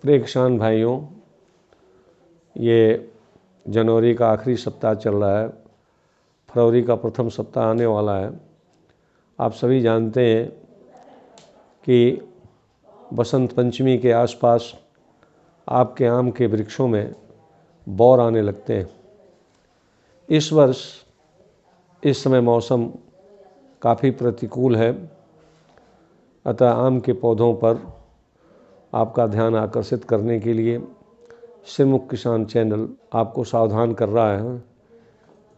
प्रिय किसान भाइयों, ये जनवरी का आखिरी सप्ताह चल रहा है, फरवरी का प्रथम सप्ताह आने वाला है। आप सभी जानते हैं कि बसंत पंचमी के आसपास आपके आम के वृक्षों में बौर आने लगते हैं। इस वर्ष इस समय मौसम काफ़ी प्रतिकूल है, अतः आम के पौधों पर आपका ध्यान आकर्षित करने के लिए श्रीमुख किसान चैनल आपको सावधान कर रहा है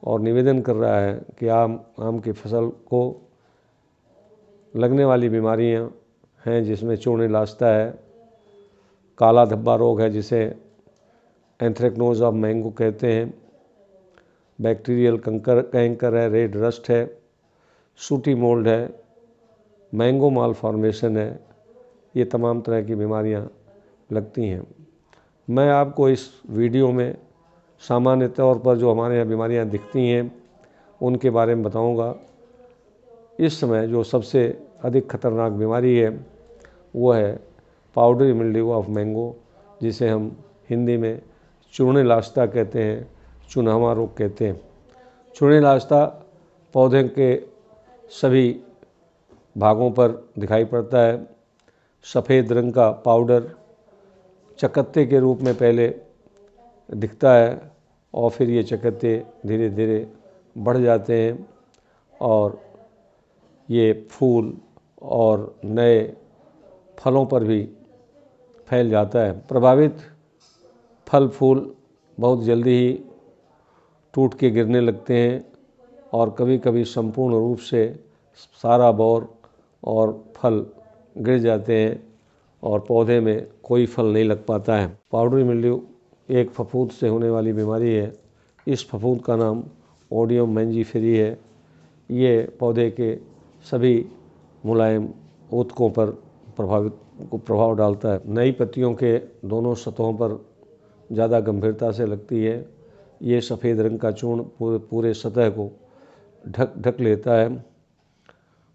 और निवेदन कर रहा है कि आम की फसल को लगने वाली बीमारियां हैं, जिसमें चूर्ण लास्ता है, काला धब्बा रोग है जिसे एंथ्रेक्नोज ऑफ मैंगो कहते हैं, बैक्टीरियल कैंकर है, रेड रस्ट है, सूटी मोल्ड है, मैंगो माल फॉर्मेशन है। ये तमाम तरह की बीमारियां लगती हैं। मैं आपको इस वीडियो में सामान्य तौर पर जो हमारे यहाँ बीमारियां दिखती हैं उनके बारे में बताऊंगा। इस समय जो सबसे अधिक खतरनाक बीमारी है वो है पाउडरी मिल्ड्यू ऑफ मैंगो, जिसे हम हिंदी में चूर्ण लास्ता कहते हैं, चुनहमा रोग कहते हैं। चूर्ण लास्ता पौधे के सभी भागों पर दिखाई पड़ता है। सफ़ेद रंग का पाउडर चकत्ते के रूप में पहले दिखता है और फिर ये चकत्ते धीरे धीरे बढ़ जाते हैं और ये फूल और नए फलों पर भी फैल जाता है। प्रभावित फल फूल बहुत जल्दी ही टूट के गिरने लगते हैं और कभी कभी संपूर्ण रूप से सारा बौर और फल गिर जाते हैं और पौधे में कोई फल नहीं लग पाता है। पाउडरी मिल्ड्यू एक फफूंद से होने वाली बीमारी है। इस फफूंद का नाम ओडियम मैंजीफेरी है। ये पौधे के सभी मुलायम ऊतकों पर प्रभाव डालता है। नई पत्तियों के दोनों सतहों पर ज़्यादा गंभीरता से लगती है। ये सफ़ेद रंग का चूर्ण पूरे सतह को ढक लेता है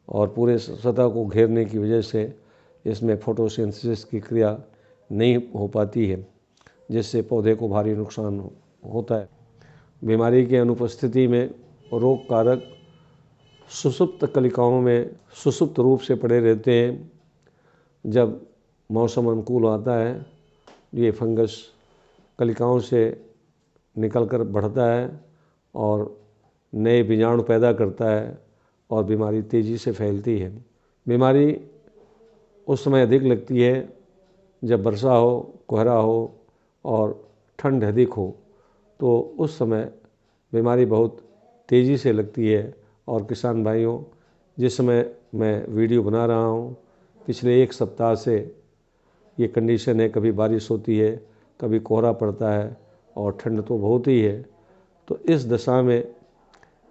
और पूरे सतह को घेरने की वजह से इसमें फोटोसिंथेसिस की क्रिया नहीं हो पाती है, जिससे पौधे को भारी नुकसान होता है। बीमारी की अनुपस्थिति में रोग कारक सुषुप्त कलिकाओं में सुषुप्त रूप से पड़े रहते हैं। जब मौसम अनुकूल आता है, ये फंगस कलिकाओं से निकलकर बढ़ता है और नए बीजाणु पैदा करता है और बीमारी तेज़ी से फैलती है। बीमारी उस समय अधिक लगती है जब वर्षा हो, कोहरा हो और ठंड अधिक हो, तो उस समय बीमारी बहुत तेज़ी से लगती है। और किसान भाइयों, जिस समय मैं वीडियो बना रहा हूँ, पिछले एक सप्ताह से ये कंडीशन है। कभी बारिश होती है, कभी कोहरा पड़ता है और ठंड तो बहुत ही है। तो इस दशा में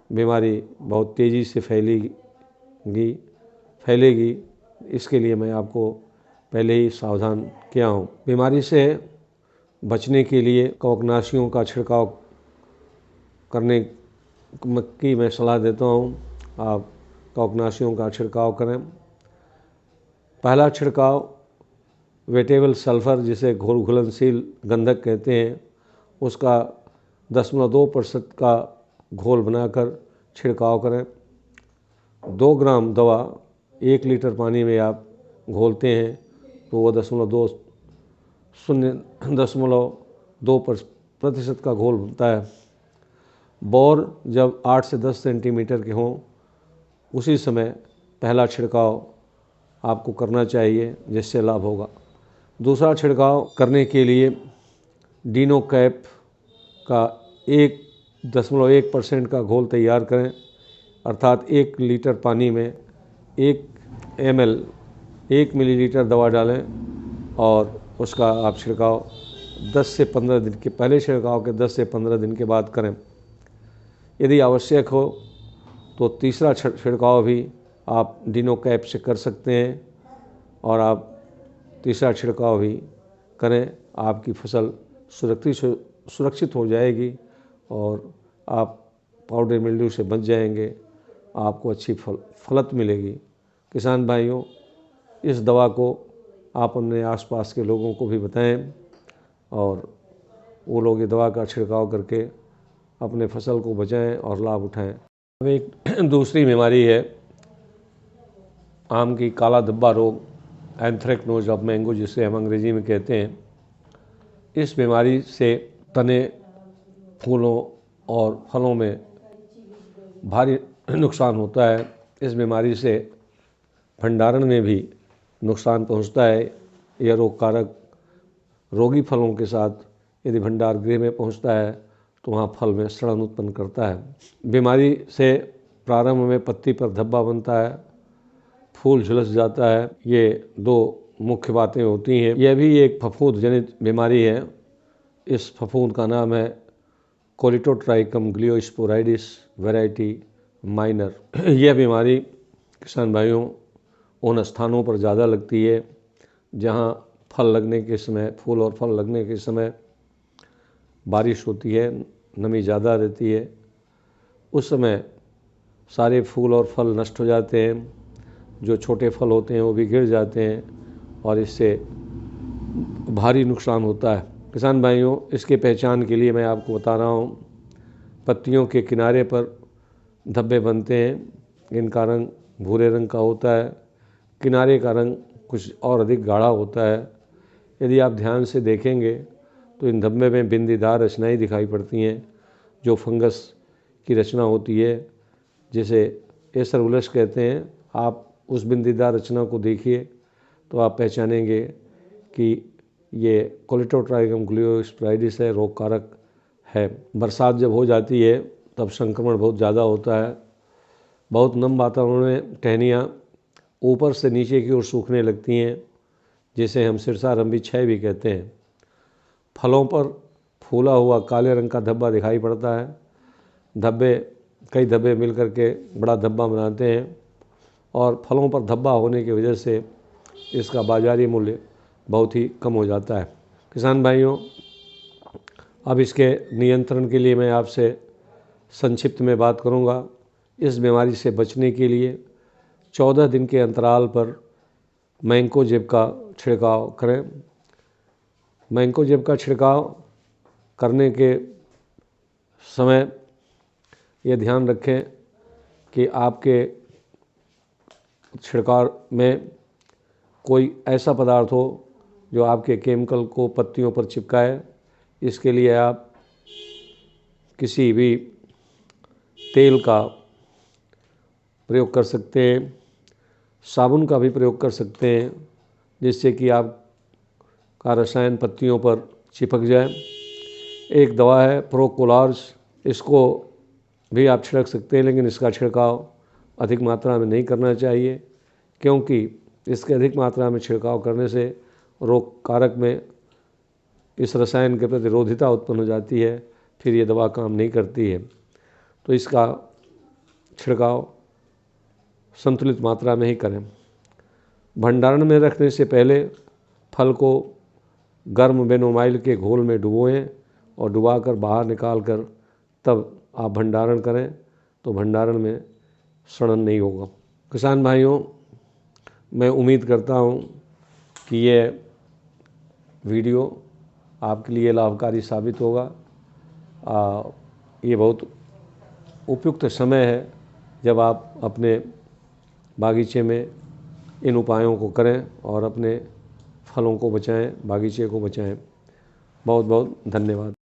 बीमारी बहुत तेज़ी से फैलेगी। इसके लिए मैं आपको पहले ही सावधान किया हूँ। बीमारी से बचने के लिए कवकनाशियों का छिड़काव करने की मैं सलाह देता हूँ। आप कवकनाशियों का छिड़काव करें। पहला छिड़काव वेटेबल सल्फ़र, जिसे घुलनशील गंधक कहते हैं, उसका 0.2% का घोल बनाकर छिड़काव करें। 2 ग्राम दवा 1 लीटर पानी में आप घोलते हैं तो वो 0.2% का घोल बनता है। बौर जब 8 से 10 सेंटीमीटर के हों, उसी समय पहला छिड़काव आपको करना चाहिए, जिससे लाभ होगा। दूसरा छिड़काव करने के लिए डिनोकैप का 1.1% का घोल तैयार करें, अर्थात 1 लीटर पानी में 1 मिलीलीटर दवा डालें और उसका आप छिड़काव 10 से 15 दिन के पहले छिड़काव के 10 से 15 दिन के बाद करें। यदि आवश्यक हो तो तीसरा छिड़काव भी आप डिनोकैप से कर सकते हैं और आप तीसरा छिड़काव भी करें। आपकी फसल सुरक्षित हो जाएगी और आप पाउडर मिल्ड्यू से बच जाएंगे। आपको अच्छी फलत मिलेगी। किसान भाइयों, इस दवा को आप अपने आसपास के लोगों को भी बताएं और वो लोग ये दवा का छिड़काव करके अपने फसल को बचाएं और लाभ उठाएं। अब एक दूसरी बीमारी है आम की काला धब्बा रोग, एंथ्रेक्नोज ऑफ मैंगो जिसे हम अंग्रेजी में कहते हैं। इस बीमारी से तने, फूलों और फलों में भारी नुकसान होता है। इस बीमारी से भंडारण में भी नुकसान पहुंचता है। यह रोग कारक रोगी फलों के साथ यदि भंडार गृह में पहुंचता है तो वहाँ फल में सड़न उत्पन्न करता है। बीमारी से प्रारंभ में पत्ती पर धब्बा बनता है, फूल झुलस जाता है। ये दो मुख्य बातें होती हैं। यह भी एक फफूंद जनित बीमारी है। इस फफूंद का नाम है कोलिटोट्राइकम ग्लियोस्पोराइडिस वैरायटी माइनर। यह बीमारी किसान भाइयों उन स्थानों पर ज़्यादा लगती है जहाँ फल लगने के समय, फूल और फल लगने के समय बारिश होती है, नमी ज़्यादा रहती है। उस समय सारे फूल और फल नष्ट हो जाते हैं, जो छोटे फल होते हैं वो भी गिर जाते हैं और इससे भारी नुकसान होता है। किसान भाइयों, इसके पहचान के लिए मैं आपको बता रहा हूँ, पत्तियों के किनारे पर धब्बे बनते हैं। इनका रंग भूरे रंग का होता है, किनारे का रंग कुछ और अधिक गाढ़ा होता है। यदि आप ध्यान से देखेंगे तो इन धब्बे में बिंदीदार रचनाएं दिखाई पड़ती हैं, जो फंगस की रचना होती है, जिसे एसरउलस कहते हैं। आप उस बिंदीदार रचना को देखिए तो आप पहचानेंगे कि ये कोलिटोट्राइकम ग्लियोस्पोराइडिस है, रोग कारक है। बरसात जब हो जाती है तब संक्रमण बहुत ज़्यादा होता है। बहुत नम वातावरण में टहनियाँ ऊपर से नीचे की ओर सूखने लगती हैं, जिसे हम सिरसारंभी क्षय भी कहते हैं। फलों पर फूला हुआ काले रंग का धब्बा दिखाई पड़ता है। कई धब्बे मिलकर के बड़ा धब्बा बनाते हैं और फलों पर धब्बा होने की वजह से इसका बाज़ारी मूल्य बहुत ही कम हो जाता है। किसान भाइयों, अब इसके नियंत्रण के लिए मैं आपसे संक्षिप्त में बात करूंगा। इस बीमारी से बचने के लिए 14 दिन के अंतराल पर मैंकोजेब का छिड़काव करें। मैंकोजेब का छिड़काव करने के समय ये ध्यान रखें कि आपके छिड़काव में कोई ऐसा पदार्थ हो जो आपके केमिकल को पत्तियों पर चिपकाए। इसके लिए आप किसी भी तेल का प्रयोग कर सकते हैं, साबुन का भी प्रयोग कर सकते हैं, जिससे कि आपका रसायन पत्तियों पर चिपक जाए। एक दवा है प्रोकोलार्ज, इसको भी आप छिड़क सकते हैं, लेकिन इसका छिड़काव अधिक मात्रा में नहीं करना चाहिए, क्योंकि इसके अधिक मात्रा में छिड़काव करने से रोग कारक में इस रसायन के प्रति विरोधिता उत्पन्न हो जाती है, फिर ये दवा काम नहीं करती है। तो इसका छिड़काव संतुलित मात्रा में ही करें। भंडारण में रखने से पहले फल को गर्म बेनोमाइल के घोल में डुबोएं और डुबाकर बाहर निकाल कर तब आप भंडारण करें, तो भंडारण में सड़न नहीं होगा। किसान भाइयों, मैं उम्मीद करता हूँ कि ये वीडियो आपके लिए लाभकारी साबित होगा। ये बहुत उपयुक्त समय है जब आप अपने बागीचे में इन उपायों को करें और अपने फलों को बचाएं, बागीचे को बचाएं। बहुत बहुत धन्यवाद।